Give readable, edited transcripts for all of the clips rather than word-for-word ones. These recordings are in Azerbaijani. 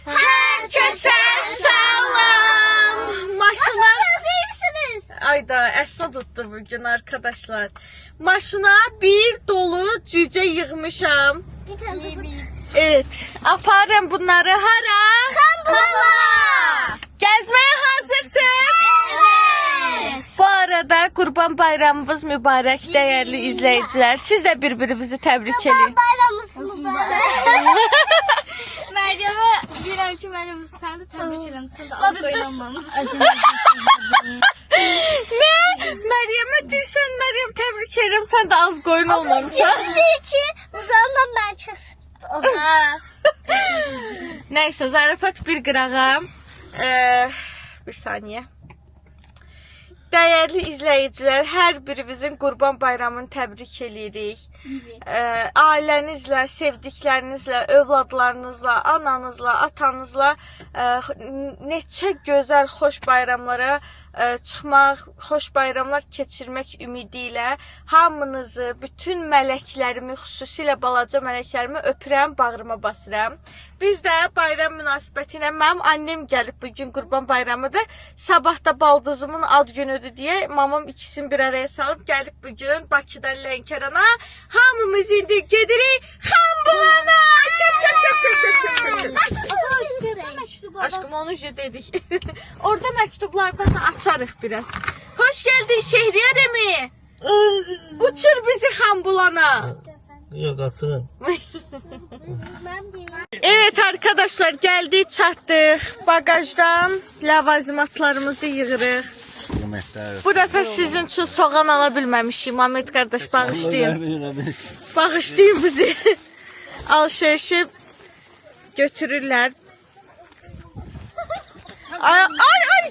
Herkese selam. Maşına... Nasılsınız, iyi misiniz? Ayda esna tuttu bugün arkadaşlar. Maşına bir dolu cüce yığmışam. Bir tane. Evet. Aparım bunları hara? Kambulana. Gezmeye hazırsın. Evet. Bu arada Kurban Bayramımız mübarek değerli izleyiciler. Siz de birbirinizi tebrik edin. Bayramımız mübarek. Meryem'e bilirəm ki, Meryem sən də təbrik edirəm. Sən də az qoyulmamışsın. Ne? Meryem'e dirsen Meryem tebrik ederim. Sen de az koyun olmamışsın. Kesindiği için uzağından ben kes. Neyse zarafat bir qırağım. Bir saniye. Değerli izleyiciler, her birimizin Qurban Bayramını təbrik edirik. Ailənizlə, sevdiklərinizlə, övladlarınızla, ananızla, atanızla neçə gözəl xoş bayramlara çıxmaq, xoş bayramlar keçirmək ümidi ilə hamınızı, bütün mələklərimi, xüsusilə balaca mələklərimi öpürəm, bağrıma basıram. Biz də bayram münasibəti ilə mənim annem gəlib bugün Qurban Bayramıdır. Sabah da baldızımın ad günüdür deyə mamam ikisini bir araya salıb gəlib bugün Bakıdan Lənkərana. Hamımız indi gedirik Xambulana. Aşkım onu dedik. Orada məktublardan da açarıq biraz. Hoş geldin Şehriye Remi. Uçur bizi Xambulana. Yok atsın. Evet arkadaşlar geldik çattık. Bagajdan ləvazimatlarımızı yığırıq. Bu dəfə sizin üçün soğan ala bilməmişim. Ahmet qardaş bağışlayın. Bağışlayın bizi. Alışverişi götürürlər. Ay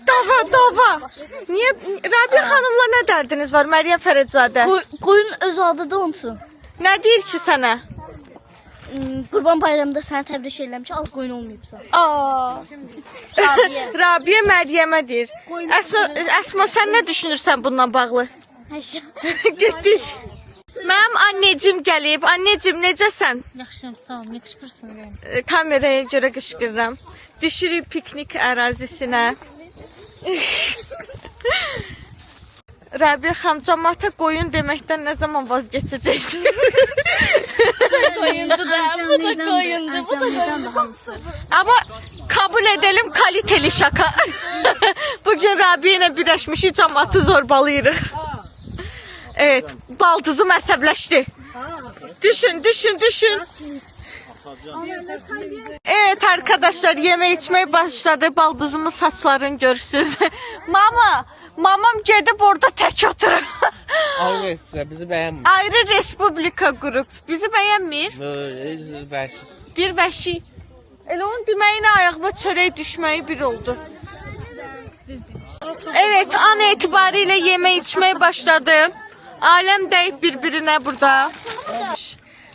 dava. Niye Rabia xanımla nə dərdiniz var? Məryəm Fərədzadə. Qoyun öz adı da olsun. Nə deyir ki sənə? Qurban Bayramında səni təbrik edirəm ki, az qoyun olmayıbsan. Rabia Məryəmə deyir. Əsma sən nə düşünürsən bununla bağlı? Getdik. Mənim anneciğim gəlib. Anneciğim necəsən? Yaxşıyam, sağ ol. Ne qışqırırsan? Kameraya görə qışqırıram. Düşürük piknik ərazisinə. Rabia xanım, cəmaata qoyun deməkdən nə zaman vazgeçəcək? Qoyundu da, bu da qoyundu, bu da qoyundu. Ama kabul edelim kaliteli şaka. Bugün Rabia ile birləşmişik, cəmaatı zorbalayırıq. Evet, baldızım əsəbləşdi. Düşün. Evet arkadaşlar, yeme içmeye başladı. Baldızımın saçlarını görürsünüz. Mamam gedib orada tək oturur. Ayrı bizi beğenmiyor. Ayrı Respublika grup. Bizi bəyənmir. Dir vəşi. Elə onun deməyinə ayağıma çörək düşməyi bir oldu. Evet, an itibariyle yeme içmeye başladı. Alem deyip birbirine burada.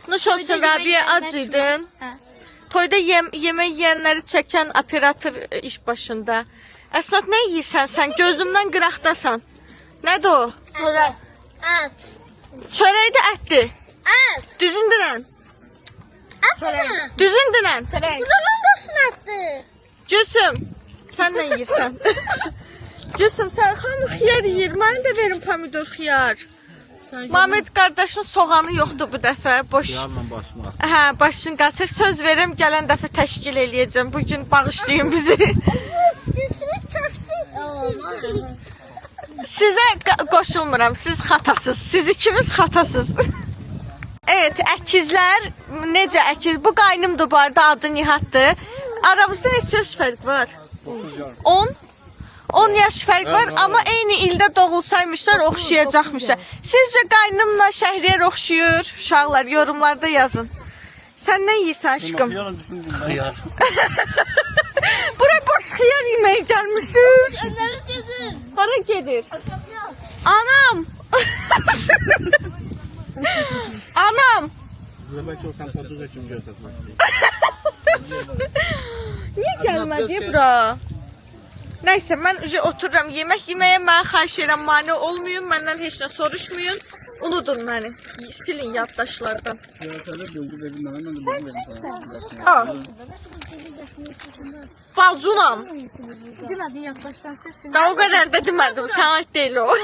Nuş olsun Rabia, acıydın. Toyda yemək yiyənləri çəkən operator iş başında. Əsad nə yiyirsən sən? Gözümdən qıraqdasan. Nədir o? Ət. Çörək də ətdir. Ət. Düzündürən. Çörək. Düzündürən. Çörək. Buranın da sünətdir. Gülsüm, sən nə yiyirsən? Gülsüm, sən hamı xiyar yiyir. Mənə də verin pomidor xiyar. Mehmet qardaşın soğanı yoxdur bu dəfə. Boş. Yarla başmaz. Hə, başın qatır. Söz verim, gələn dəfə təşkil eləyəcəm. Bugün bağışlayın bizi. Cismi çəstin. Sizə qoşulmuram. Siz xatasız. Siz ikimiz xatasız. Evet, əkizlər necə əkiz? Bu qaynımdır bu arada, adı Nihatdır. Aramızda neçə yaş fərq var? 10 yaş fərq var, amma eyni ildə doğulsaymışlar, oxşayacaqmışlar. Sizcə qaynımla Şəhriyer oxşuyur? Uşaqlar, yorumlarda yazın. Sən nə yiyirsən aşkım? Xiyar. Bura boş xiyar yeməyə gəlmişsiniz. Önləri gedir. Hara gedir? Anam! Anam! Demek ki o sen patlıca kim göstersin? Niyə gəlmədi bura? Nəysə, mən otururam, yemək yeməyə mən xahiş edirəm, mane olmayın, məndən heç nə soruşmayın. Unudun məni, silin yaddaşlardan. Balcunam. Demədin yaddaşdan səsin. Daha o kadar da demedim. Sana ait değil o.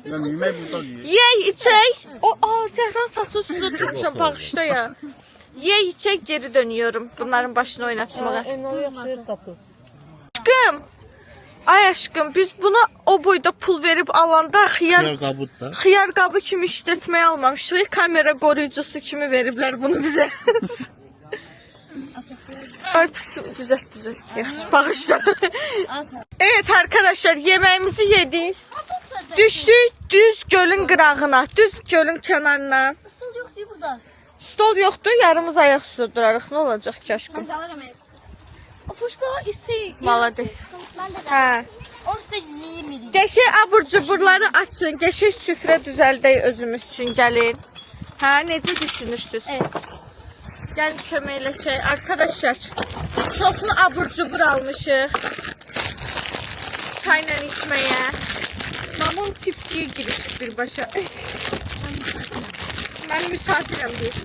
Ben yemeği burada yiyeyim. Yey içək. Zəhran saçı üstündə durmuşam bağışda ya. Yey içək geri dönüyorum. Bunların başını oynatmağa. Aşkım. Ay aşkım biz buna o boyda pul verib alanda Yer kabut da. xiyar qabı kimi işlətməyə almamışıq. Kamera qoruyucusu kimi veriblər bunu bizə. Örpüsü düzelt. Yaxşı bağışladım. Evet arkadaşlar yemeğimizi yedik. Düşdük düz gölün qırağına, düz gölün kənarına. Stol yoxdur burada. Stol yoxdur, yarımız ayaq üstə durarıq. Nə olacaq ki aşkım? Qalarım ayaqsız. O fuşqa isi. Malades. Mən də Hə. o üstə yeyimirik. Qəşəng abur-cuburları açın. Qəşəng süfrə düzəldək özümüz üçün gəlin. Hə, necə düşünürsünüz? Evet. Gəlin köməkləşək. Arkadaşlar, çoxlu abur-cubur almışıq. Çayla içməyə. Mamon çipsiyə girişik birbaşa. Mən müsafirəm deyir.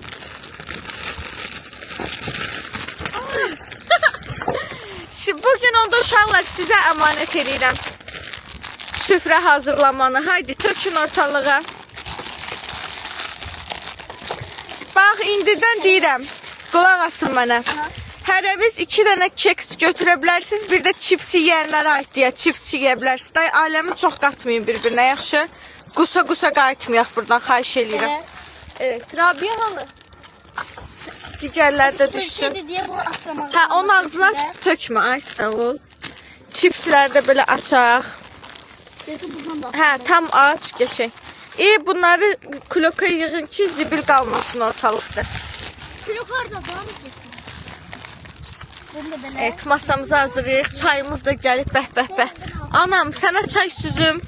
Bugün onda uşaqlar sizə əmanət edirəm. Süfrə hazırlamanı. Haydi tökün ortalığa. Bax, indidən deyirəm. Qulaq asın mənə. Hərəviz 2 dənə keks götürə bilərsiniz. Bir də çipsi yeyənlərə aid deyə çips yeyə bilərsiniz. Day, aləmi çox qatmayın bir-birinə, yaxşı? Qusa qayıtmayaq buradan, xahiş edirəm. Evet, Rabia hanı? Digərlər də düşsün. Şeydir deyə bunu açramaq. Hə, onun ağzına tökmə, ay sağ ol. Çipsləri də belə açaq. Hə, tam aç, qəşəng. Bunları kloka yığın ki, zibil qalmasın ortalıqda. Yuxarıda var mı kesin? Bunu da belə. Evet, masamızı hazırlayıq. Çayımız da gəlib, bəh. Anam, sənə çay süzüm.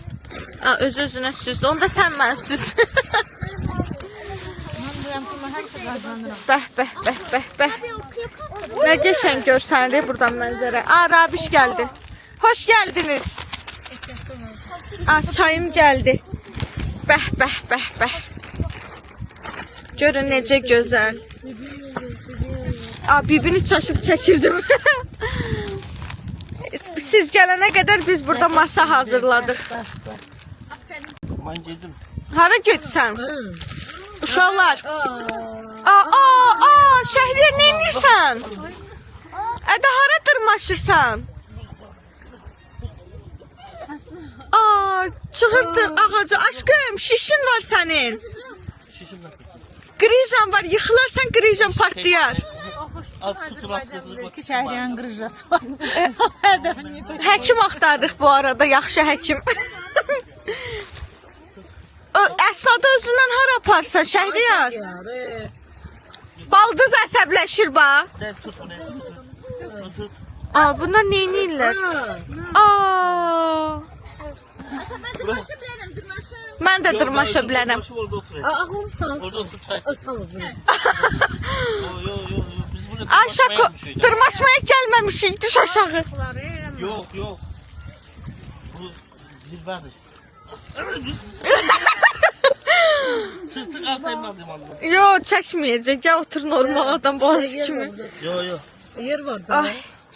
Öz-özünə süzdü. Onda sən mən süz. Bəh. Nə qəşəng görsənir buradan mənzərə. Rabiş gəldi. Hoş gəldiniz. Çayım gəldi. Bəh. Görün necə gözəl. Birbirini çaşıb çəkirdim. Siz gələnə qədər biz burada masa hazırladıq. Ben yedim. Hara getsən? Uşaqlar. Şəhriyar nə edirsən? Ədə hara dırmaşırsan? Çıxırdı ağaca. Aşkım, şişin var sənin. Şişimden tuttum. Grijan var, yıxılarsan grijan partlayar. At tutun askısını bak. Şəhriyan qırıcası var. Hər dəfə niyə Həkim axtardıq bu arada, yaxşı həkim. Əslada özündən hara aparsan Şəhriyar? Baldız əsəbləşir bax. Gel tut bunu. Tut. Bunlar neyniyirlər? Mən də dırmaşa bilərəm. Orada otur. Ağılsan. Orada otur çay. Açalım. Yo. Biz bunu Şako, dırmaşmaya gəlməmişik, düş aşağı. Yok. Bu zirvedir. Sırtı kalsayım ben dedim. Yo, çəkməyəcək. Gəl otur normal adam boğazı kimi. Yo. Yer var da.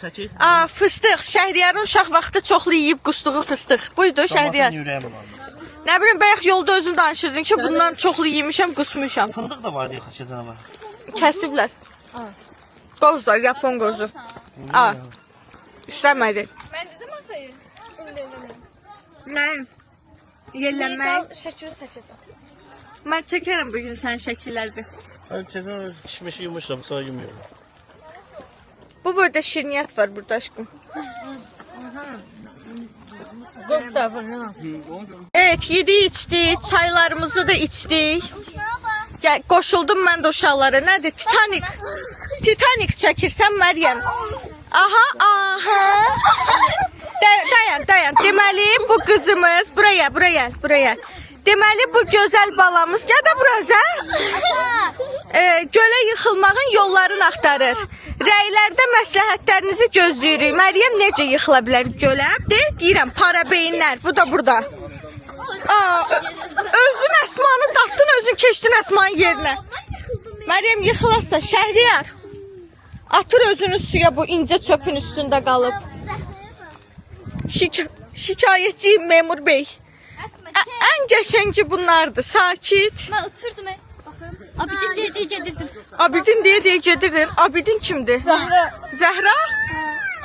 Çəkil. Fıstıq. Şəhriyarın uşaq vaxtı çoxlu yeyib qustuğu fıstıq. Buydu Şəhriyar. Yüreğim var. Nə bilim, bayaq yolda özün danışırdın ki, bundan çoxlu yemişəm, qusmuşam. Fındık da var diye kaçırdığına bak. Kəsiblər. Qozlar, yapon qozu. İstəmədi. Mən dedim axı. İndi eləmirəm. Mən yellənmək. Şəkili çəkəcəm. Mən çəkərəm bugün sənin şəkillərdə. Önceden kişmişi yumuşam sonra yumuyorum. Bu boyda şirniyyat var burada aşkım. Evet, yedik, içdik, çaylarımızı da içdik. Gəl, qoşuldum mən də uşaqlara. Nədir? Titanik çəkirsən Məryəm. Aha. Dayan. Deməli bu qızımız buraya. Deməli bu gözəl balamız gəl də buraza. Gölə yıxılmağın yollarını axtarır. Rəylərdə məsləhətlərinizi gözləyirik. Məryəm necə yıxıla bilər gölə? Deyirəm, para beyinlər. Bu da burada. Özün Əsmanı dartdın, özün keçdin Əsmanın yerinə. Məryəm yıxılarsa Şəhriyar. Atır özünü suya bu ince çöpün üstünde kalıp. Şikayetçiyim memur bey. En geçenci bunlardı. Sakit. Ben oturdum. Bakın. Abidin diye gedirdim. Abidin diye gedirdin. Abidin kimdi? Zahra. Zəhra?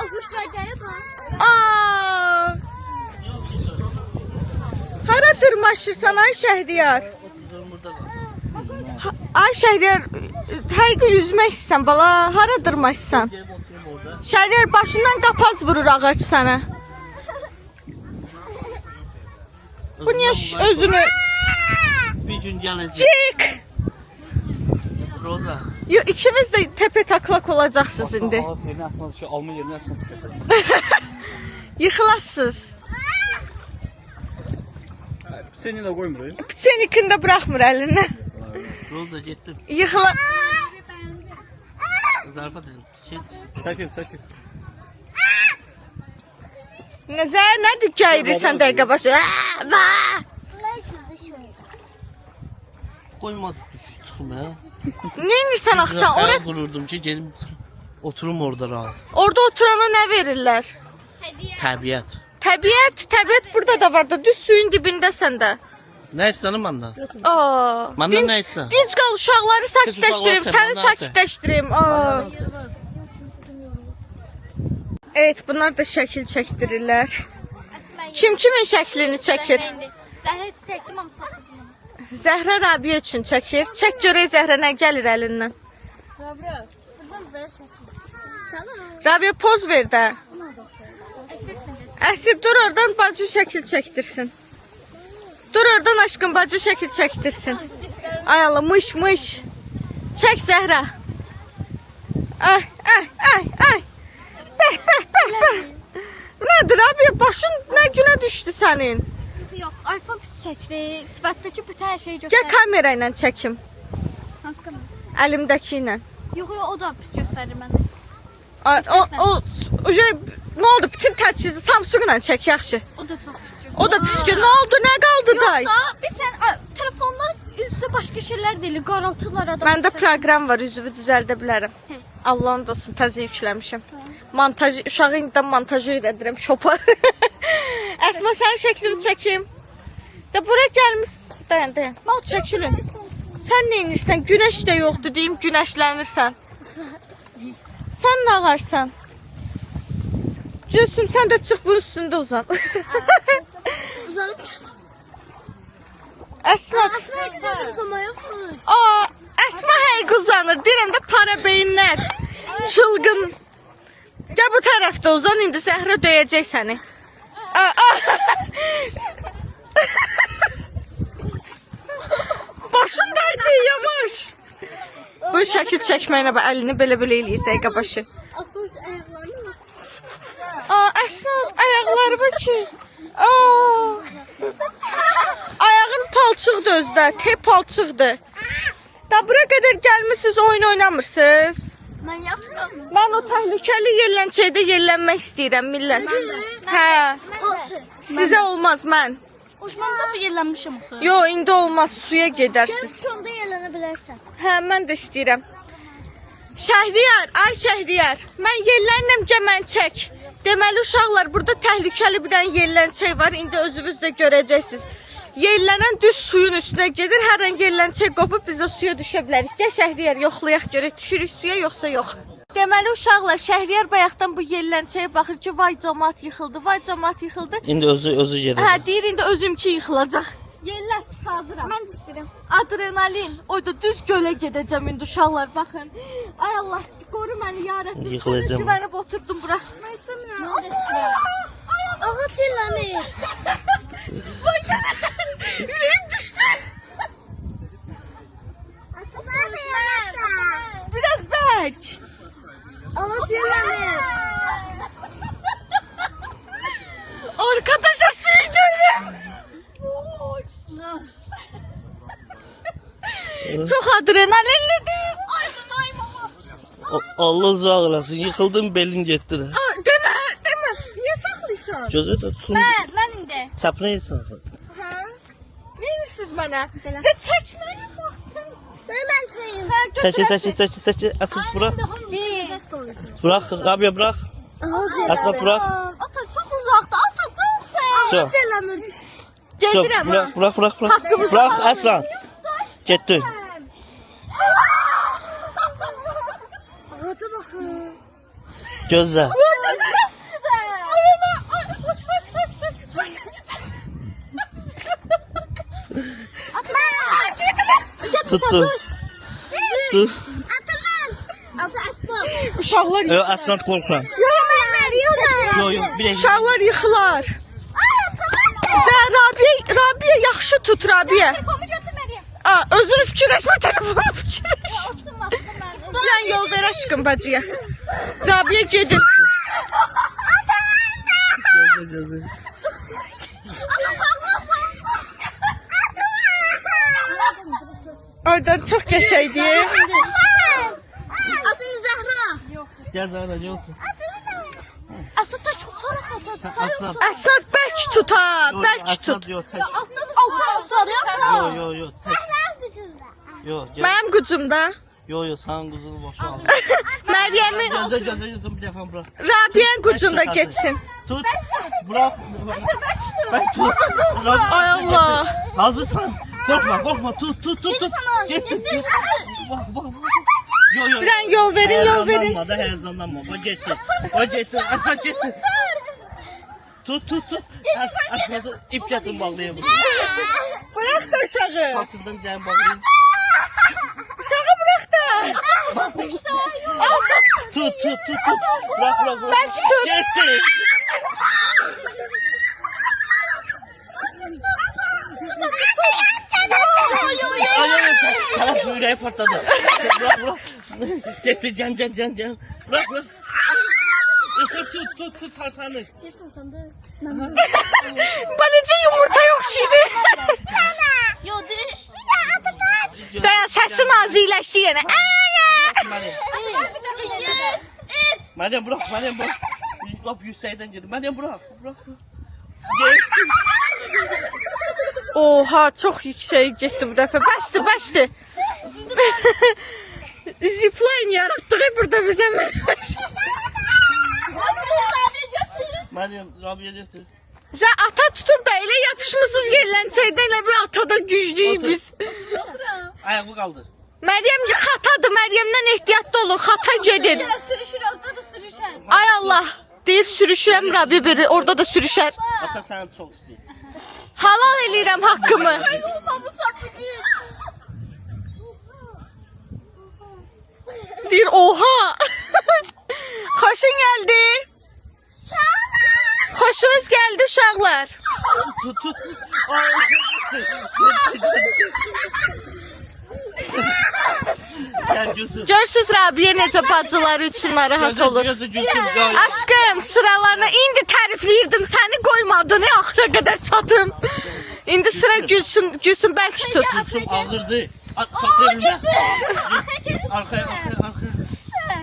Afuşaydaya bak. Aa! Hara dırmaşırsan ay Şəhriyar? Ay Şəhriyar, həqiqi yüzmək istəyirsən bala, hara dırmaşırsan? Şəhriyar başından qapaz vurur ağac sana. Bu niye özünü... Bir gün gelecek. Cik! Roza. Yo, ikimiz de tepe taklak olacaqsınız indi. Ağaç yerine aslında şu alma yerine aslında düşersin. Yıxılarsınız. Seni de koymuyor. Piçenikini de bırakmır elinden. Roza gittim. Yıxıla... Zarfa dedim. Çekil. Nədir gəyirirsən dəqiqə başı? Koymadı düş çıkma ya. Neyinirsən axı sən? Oraya dururdum ki gelip oturum orada rahat. Orada oturana nə verirlər? Təbiət. Təbiət burada da var da, düz suyun dibindəsən də. Ne istedim benden? Aa. Benden ne istedim? Dinc qal uşaqları sakitləşdirim, uşaqlar səni sən, bana sakitləşdirim. Aa. Evet, bunlar da şəkil çəkdirirlər. Kim kimin şəklini çəkir? Zahra çəkdim ama saxladım. Zəhra Rabiyə üçün çəkir. Çək görək Zəhra nə gəlir əlindən. Sana. Rabiyə poz ver də. Effekt Əsil dur oradan bacı şəkil çəkdirsin. Dur oradan aşkım bacı şəkil çəkdirsin. Ay Allah mış. Çək Zəhra. Ay. Bəh. Nədir abi? Başın nə günə düşdü sənin? Yok, iPhone pis çəkdi. Sifətdəki bütün hər şeyi Gəl göstərir. kamera ilə çəkim. Hansı kamera? Əlimdəki ilə. Yox, o da pis göstərir mənə. O nə oldu? Bütün təchizi Samsung-la çək yaxşı. O da çox pis göstərir. O da pis ki. Nə oldu? Nə qaldı day? Yox da, biz sən telefonlar üstə başqa şeylər deyil, qaraltırlar adam. Məndə proqram var, üzvü düzəldə bilərəm. Hə. Allah'ın olsun, təzə yükləmişəm. Montaj, uşağı indi montajı öyrədirəm şopa. Əsma sənin şəklini çəkim. Da bura gəlmiş. Dayan. Çəkilin. Sən nə edirsən? Günəş də yoxdur deyim, günəşlənirsən. Sən nə ağarsan? Gülsüm, sən də çıx bu üstündə uzan. Uzanıb kəs. Əsma. Aa, Əsma həqiq uzanır. Deyirəm də para beyinlər. Çılgın. Gəl bu tərəfdə uzan, indi Zəhra döyəcək səni. Başın dərdi, yavaş. Bu şəkil çəkməyinə bax, əlini belə eləyir dəqiqə başı. Əsnaf, ayaqları bu ki. Ayağın palçıqdır özdə, tep palçıqdır. Da bura qədər gəlmişsiniz, oyun oynamırsınız. Mən yatıram. Mən o təhlükəli yerlənçəkdə yerlənmək istəyirəm millət. Hə. Sizə olmaz mən. Hoşmanda bir yerlənmişəm axı. Yo, indi olmaz, suya gedərsiniz. Sonda yerlənə bilərsən. Hə, mən də istəyirəm. Şəhriyar, mən yerlənirəm ki, mən çək. Deməli uşaqlar, burada təhlükəli bir dənə yerlənçək var, indi özünüz də görəcəksiniz. Yerlənən düz suyun üstünə gedir, hər an yerlənçək qopub biz də suya düşə bilərik. Gəl Şəhriyar, yoxlayaq görək, düşürük suya yoxsa yox. Deməli uşaqlar, Şəhriyar bayaqdan bu yerlənçəyə baxır ki, vay cəmaat yıxıldı. İndi özü gelir. Hə, deyir indi özümki yıxılacaq. Yerlər hazıram. Mən də istəyirəm. Adrenalin. Oyda düz gölə gedəcəm indi uşaqlar, baxın. Ay Allah, qoru məni yarətdir. Yıxılacam. Güvənib oturdum bura. Mən istəmirəm. Mən də istəyirəm. Ağac yerlənir. Yüreğim düştü. Biraz bek. Ağac yerlənir. Arkadaşa suyu görürüm. Çok adrenalinlidir. Ay mama. Allah uzaq olasın. Yıkıldım belin getdi də. Deme. Niye saklıysan? Gözü də tutun. Mən indi. Çapına yetsin. Ha? Neymişsiniz bana? Size çekmeye kalsın. Mən çəyim. Çəkil. Əsıl bura. Bir. Bırak Rabia bırak. Aslan bırak. Ata çok uzakta. Ata çok da. Su. Su. Gedirəm ha. Bırak. Bırak Aslan. Gitti. Ata bakın. Gözle. Tuttu. Su. Ata aslan. Uşaqlar, Yok Aslan korkma. Yok bir de. uşaqlar yıxılar. Sən Rabia yaxşı tut Rabia. Telefonumu götürməliyəm. Özünü fikirləşmə, telefonu fikirləş. Olsun baktım Mən yol ver aşkım bacıya. Rabia gedir. Gözle. Oradan çox qəşəngdir. Atın Zəhra. Gel Zahra yok. Asıl taş sonra ata. Aslan. Əsad bərk tut ha, bərk Aslan tut. yok. Alttan sarıyor. Yok. Yok gel. Mənim qucumda. Yok sen kızını boşa al. Məryəmin, Gözle bir defa bırak. Rabia'nın qucunda getsin. Tut. Bırak. Ben tut. Ay Allah. Hazırsan. Korkma. Tut. Gitti. Bak. Yok. Bir an yol verin. Heyecanlanma. O geçti. Aslan gitti. Tut. Aslanı ip yatın bağlayayım. Bırak da uşağı. Saçından can bağlayayım. Uşağı bırak da. Tut. Bırak. Bərk tut. Gitti. Ay, Taras yüreği patladı. Bırak. Gitti can. Bırak. Tut tarpanı. Baleci yumurta yok şimdi. Yo düş. Dayan səsin naziləşir yenə. Meryem bırak. Lop yüksekten girdi. Meryem bırak. Oha, çox yüksək getdi bu dəfə. Bəsdir. Zipline yaratdığı burada bizə. Meryem Rabia götür. Sən ata tutub da elə yapışmısınız yerlənçəkdə, elə bir atada güclüyük Otur. biz. Ayağımı kaldır. Məryəm xatadır, Məryəmdən ehtiyatlı olun, xata gedir. Sürüşür orada da sürüşer. Ay Allah, deyir sürüşürəm Rabia biri, orada da sürüşər. Ata seni çok istiyor. Halal eləyirəm haqqımı. Olmamı sapıcı. Deyir oha. Xoşun gəldi. Xoşunuz gəldi uşaqlar. Tut. Ay, Gel Gülsün. Görsüz Rabia necə bacıları üçün narahat olur. Gözü Gülsün. Aşkım, sıralarına indi tərifləyirdim, səni qoymadın, axıra qədər çatım. İndi sıra Gülsün bərk tut. Gülsün ağırdı. Saklayın. Arkaya.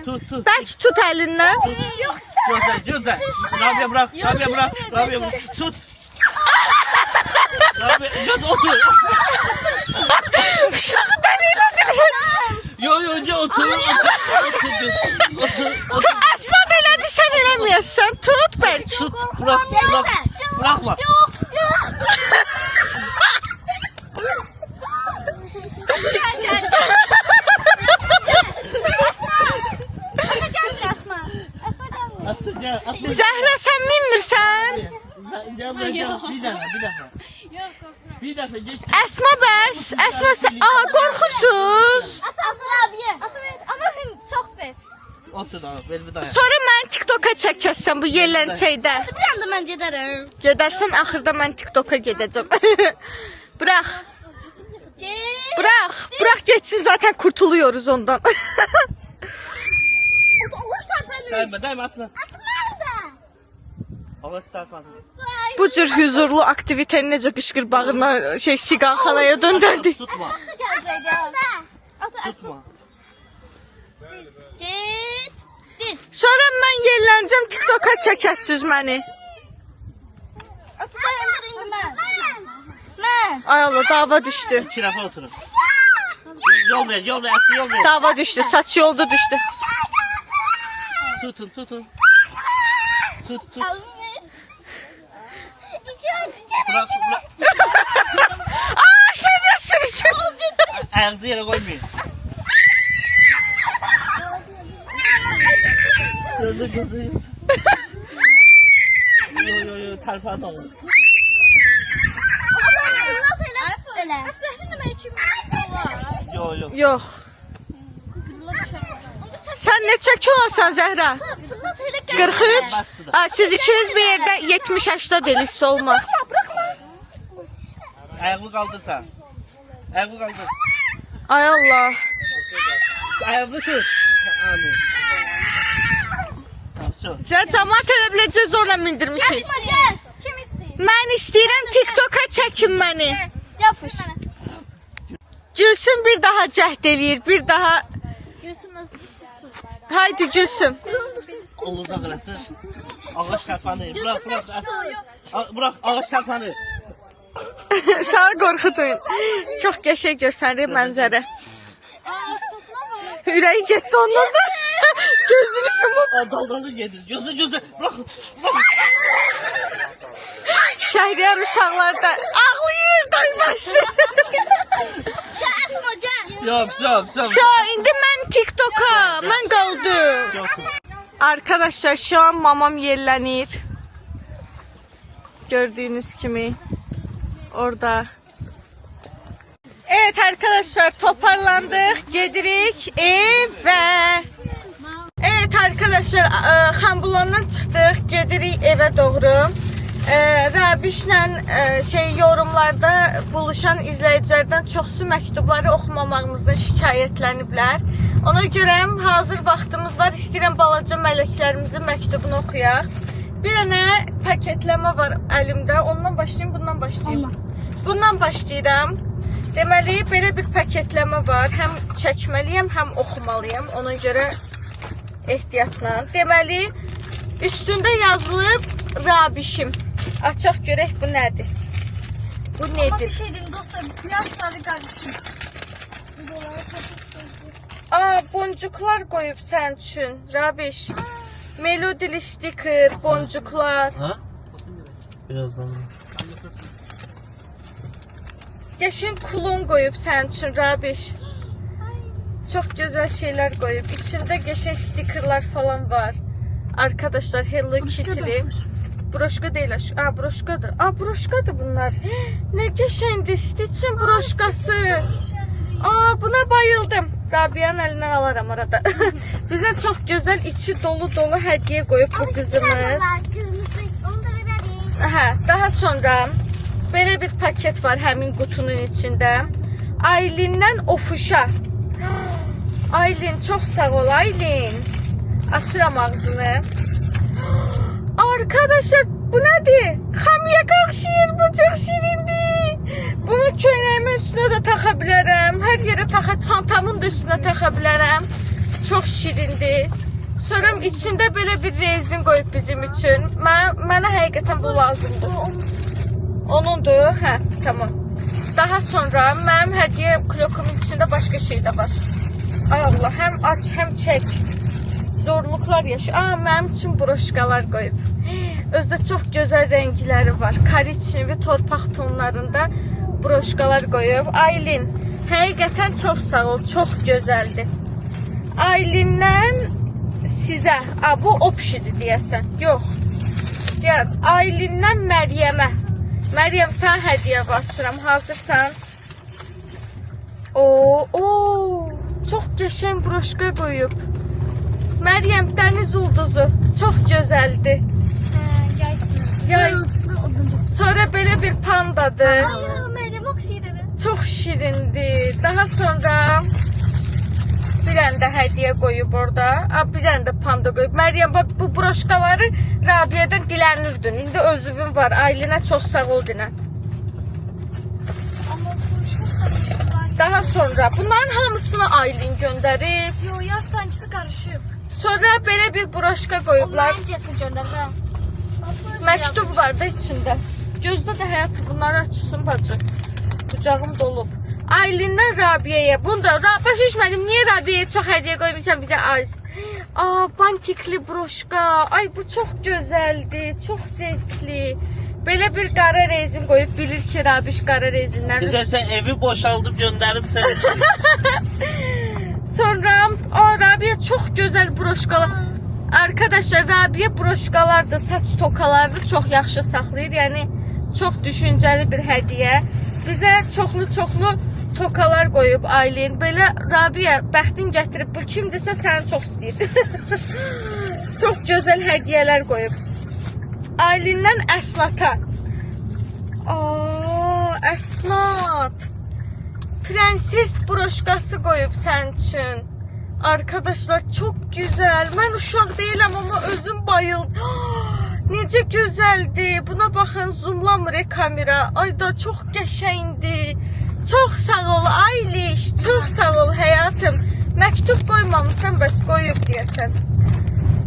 Tut. Bərk tut əlindən. Gözle. Rabia bırak. Tut. Rabia otur. Uşağı dəlilədilər. Yo önce otur. Otur. Əsad elədi, sən eləməyəsən. Tut bərk. Tut. Bırakma. Asıl. Zəhra, sən minmirsən? Bir defa geç. Əsma bəs. Əsma sən... qorxursuz. Atın abiye. Ama çok ver. Otur abi. Ver bir daha. Sonra mən TikToka çəkəsən bu yerlənçəkdə. Bir anda ben giderim. Gedərsən, axırda mən TikToka gedəcəm. Bırak. Bırak geçsin, zaten kurtuluyoruz ondan. Değme aslan. Hava sarpanı. Bu cür huzurlu aktiviteni necə qışqır bağına, siqanxanaya döndürdü. Tutma. Sonra mən yerlənəcəm, TikToka çəkəsiz məni. Ay Allah, dava düşdü. İki defa oturun. Yol ver. Dava düşdü, saç yolda düşdü. Tutun tutun. Tut. Bırak bırak. Aa şeyler sürüşün. Ayağınızı yere koymayın. Gözü. Yo tarpan olur. Yo. Yox. Sən neçə kilosan Zəhra? 43. Ha, siz ikiniz bir yerdə 70-80 delisiz olmaz. Ayağını kaldırsan. Ayağını kaldır. Ay Allah. Ayağını tut. Amin. Sən cəmaət elə biləcək zorla mindirmişik. Mən istəyirəm TikToka çəkin məni. Gülsüm bir daha cəhd eləyir, bir daha. Haydi Gülsüm. Oğuz'a kırasın. Ağaç çarpanı. Bırak ağaç çarpanı. Uşağı qorxutun. Çox qəşəng göstərir mənzərə. Ürəyi getdi ondan da. Gözünü yumub. Daldalı gedir. Gözü. Bırak. Şəhriyar uşaqlar da ağlayır, daymaşdı. Yok. Şu indi mən TikToka, mən qaldım. Arkadaşlar şu an mamam yerlənir. Gördüğünüz kimi orada. Evet arkadaşlar toparlandık. Gedirik evə. Evet arkadaşlar Xambulondan çıxdıq. Gedirik evə doğru. Rabişlə yorumlarda buluşan izləyicilərdən çoxsu məktubları oxumamağımızdan şikayətləniblər. Ona görə hazır vaxtımız var. İstəyirəm balaca mələklərimizin məktubunu oxuyaq. Bir dənə paketləmə var əlimdə. Ondan başlayayım, bundan başlayayım. Bundan başlayıram. Deməli, belə bir paketləmə var. Həm çəkməliyəm, həm oxumalıyım. Ona görə ehtiyatla. Deməli, üstündə yazılıb Rabişim. Açaq görək bu nədir? Bu nədir? Bir şey diyeyim dostlar. Biraz sarı kardeşim. Aa, boncuklar qoyub sən üçün, Rabiş. Melodili stiker, boncuklar. Ha? Birazdan. Qəşəng kulon qoyub sən üçün, Rabiş. Çox gözəl şeylər qoyub. İçində qəşəng stikerlər falan var. Arkadaşlar Hello Kitty'li. Broşka değil. Aa, broşkadır. Aa, broşkadır bunlar. Ne qəşəngdir. Stitch'in broşkası. Aa, buna bayıldım. Rabia'nın elinden alaram arada. Bize çok güzel içi dolu hediye koyup bu kızımız. Aha, daha sonra böyle bir paket var həmin qutunun içinde. Aylin'den Ofuşa. Aylin çok sağ ol Aylin. Açıram ağzını. Arkadaşlar bu nedir? Xamiyə qalxışır, bu çox şirindir. Bunu köynəyimin üstünə də taxa bilərəm. Hər yerə taxa, çantamın da üstünə taxa bilərəm. Çox şirindir. Sonra içində belə bir rezin qoyub bizim üçün. Mənə həqiqətən bu lazımdır. Onundur. Hə, tamam. Daha sonra mənim hədiyyə klokumun içində başqa şey də var. Ay Allah, həm aç, həm çək. Zorluklar yaşıyor. Aa, mənim üçün broşkalar qoyub. Özdə çox gözəl rəngləri var. Kariçin və torpaq tonlarında broşkalar qoyub. Aylin, həqiqətən çox sağ ol. Çox gözəldir. Aylindən sizə. Aa, bu opşidir deyəsən. Yox. Deyər, Aylindən Məryəmə. Məryəm, sən hədiyyə açıram. Hazırsan? Oo, çox qəşəng broşka qoyub. Məryəm, dəniz ulduzu. Çox gözəldir. Yay. Sonra belə bir pandadır. Məryəm oxşayır. Çox şirindir. Daha sonra bir dənə də hədiyyə qoyub orada. Bir dənə də panda qoyub. Məryəm, bu broşkaları Rabia'dan dilənürdün. İndi özüvün var. Aylinə çox sağ ol dinən. Daha sonra bunların hamısını Aylin göndərib. Yo, ya sancısı karışık. Sonra belə bir broşka qoyublar. Onların cəsini göndərəm. Məktub var da içində. Gözdə də həyat bunları açsın bacı. Bucağım dolub. Aylindən Rabia'ya. Bunda başa düşmədim. Niyə Rabia'ya çox hədiyyə qoymuşsan bizə az? Bantikli broşka. Ay bu çox gözəldir, çox zevkli. Belə bir qara rezin qoyub bilir ki, Rabiş qara rezinlər. Güzel sen evi boşaldıb gönderip sen. Sonra Rabia çox gözəl broşkalar. Arkadaşlar Rabia broşkalar da saç tokalarını çox yaxşı saxlayır. Yəni çox düşüncəli bir hədiyyə. Bizə çoxlu tokalar qoyub Aylin. Belə Rabia bəxtin gətirib bu kimdirsə səni çox istəyir. Çox gözəl hədiyyələr qoyub. Aylindən Əsnata. Əsnat. Prenses broşkası qoyub sənin üçün. Arkadaşlar çok güzel. Mən uşaq deyiləm amma özüm bayıldım. Necə gözəldir. Buna baxın, zoomlamır kamera. Ay da çox qəşəngdir. Çox sağ ol Ayliş. Çox sağ ol həyatım. Məktub qoymamısan, bəs qoyub deyəsən.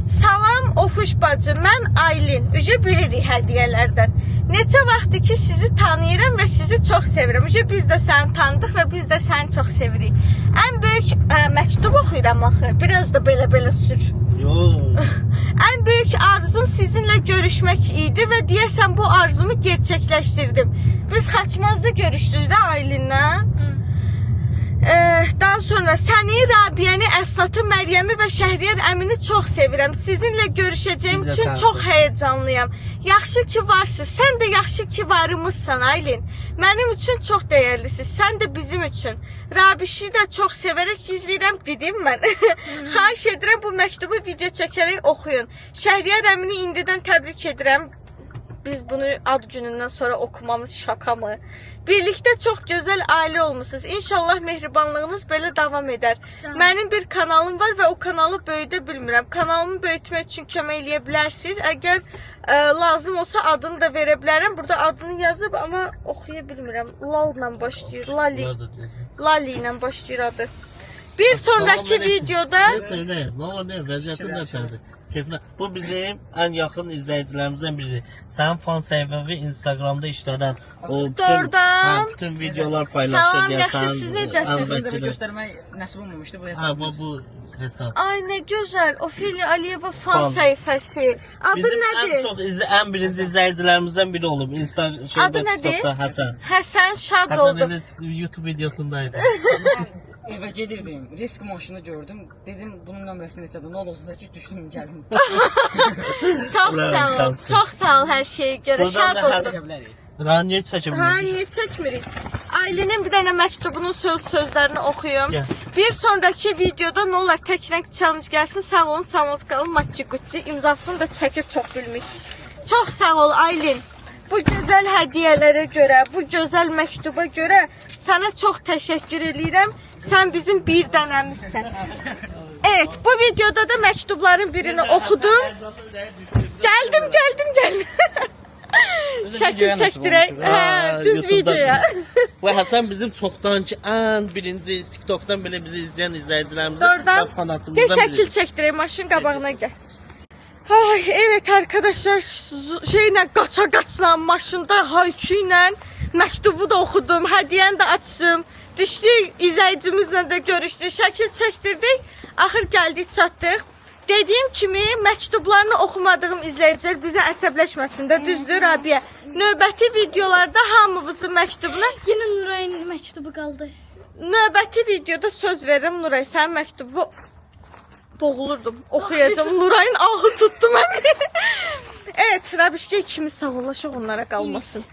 Salam Ofuş bacı, mən Aylin. Ücə bilirik hədiyyələrdən. Neçə vaxtdır ki sizi tanıyıram və sizi çox sevirəm. Ücə biz də səni tanıdıq və biz də səni çox sevirik. Ən böyük məktub oxuyuram axı. Biraz da belə sür. Yok. Ən böyük arzum sizinlə görüşmək idi və deyəsən bu arzumu gerçəkləşdirdim. Biz Xaçmazda görüşdük də Aylinlə. Daha sonra səni, Rabiyəni, Əslatı, Məryəmi və Şəhriyar əmini çox sevirəm. Sizinlə görüşəcəyim Biz də üçün səni çox çox həyəcanlıyam. Yaxşı ki varsınız. Sən də yaxşı ki varımızsan Aylin. Mənim üçün çox dəyərlisiz. Sən də bizim üçün. Rabişi də çox sevərək izləyirəm dedim mən. Xahiş edirəm bu məktubu video çəkərək oxuyun. Şəhriyar əmini indidən təbrik edirəm. Biz bunu ad günündən sonra okumamız şaka mı? Birlikdə çox gözəl ailə olmusunuz. İnşallah mehribanlığınız belə davam edər. Mənim bir kanalım var və o kanalı böyüdə bilmirəm. Kanalımı böyütmək üçün kömək eləyə bilərsiniz. Əgər lazım olsa adını da verə bilərəm. Burada adını yazıb amma oxuya bilmirəm. Lalla başlayır. Lali ilə başlayır adı. Bir sonraki videoda Neyse ne vəziyyətin də sədir. Keyfine. Bu bizim en yakın izleyicilerimizden biri. Sen fan sayfamı Instagram'da işleden o bütün videolar paylaşır. Salam, ya, yaxşı, sen- siz necəsiniz? Sizə göstərmək nəsib olmamışdı bu Ha hesabı. bu hesap. ay ne güzel. Ofeliya Aliyeva fan Fan. sayfası. Adı Bizim nədir? en çok en birinci izleyicilerimizden biri olub. Adı nədir? Hasan. Həsən şad Hasan oldum. elə YouTube videosundaydı. Evə gedirdim, risk maşını gördüm. Dedim bunun nömrəsi neçədir? Nə olursa ki düşdüm gəldim. Çox sağ ol. Sağ ol. Çox sağ ol hər şeyə görə. Buradan Şad da oldum. Çəkə bilərik. Raniye Ha, çəkimiz. niyə çəkmirik? Aylinin bir dənə məktubunun sözlərini oxuyum. Gəl. Bir sonraki videoda nə olar tək rəng challenge gəlsin. Sağ olun, Samotkalı Matçı Gucci imzasını da çəkib çox bilmiş. Çox sağ ol Aylin. Bu gözəl hədiyyələrə görə, bu gözəl məktuba görə sənə çox təşəkkür edirəm. Sən bizim bir dənəmizsən. Evet, bu videoda da məktubların birini oxudum. Gəldim. Şəkil çəkdirək. Hə, düz videoya. Ve Hasan bizim çoktanki en birinci TikTok'tan bile bizi izleyen izleyicilerimizin Oradan gel fanatımızdan şəkil biri. çəkdirək, maşın qabağına gəl. Ay, evet arkadaşlar, şeylə qaça maşında haykü ilə məktubu da oxudum, hədiyyəni də açdım. Düşdük, izləyicimizlə də görüşdük, şəkil çəkdirdik, axır gəldik, çatdıq. Dediyim kimi məktublarını oxumadığım izləyicilər bizə əsəbləşməsin də, düzdür Rabiyə. Növbəti videolarda hamımızın məktubuna, Yine Nuray'ın məktubu qaldı. növbəti videoda söz verirəm Nuray, sənin məktubu boğulurdum, oxuyacağım. Nuray'ın ahı tutdu məni. Evet, Rabişke ikimiz sağollaşıq onlara qalmasın.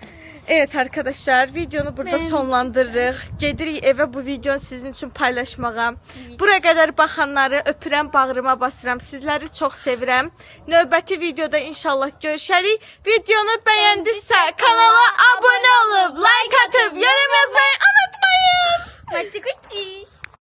Evet arkadaşlar, videonu burada sonlandırırıq. Gedirik evə bu videonu sizin üçün paylaşmağa. Buraya qədər baxanları öpürəm, bağrıma basıram. Sizləri çox sevirəm. Növbəti videoda inşallah görüşərik. Videonu bəyəndinizsə kanala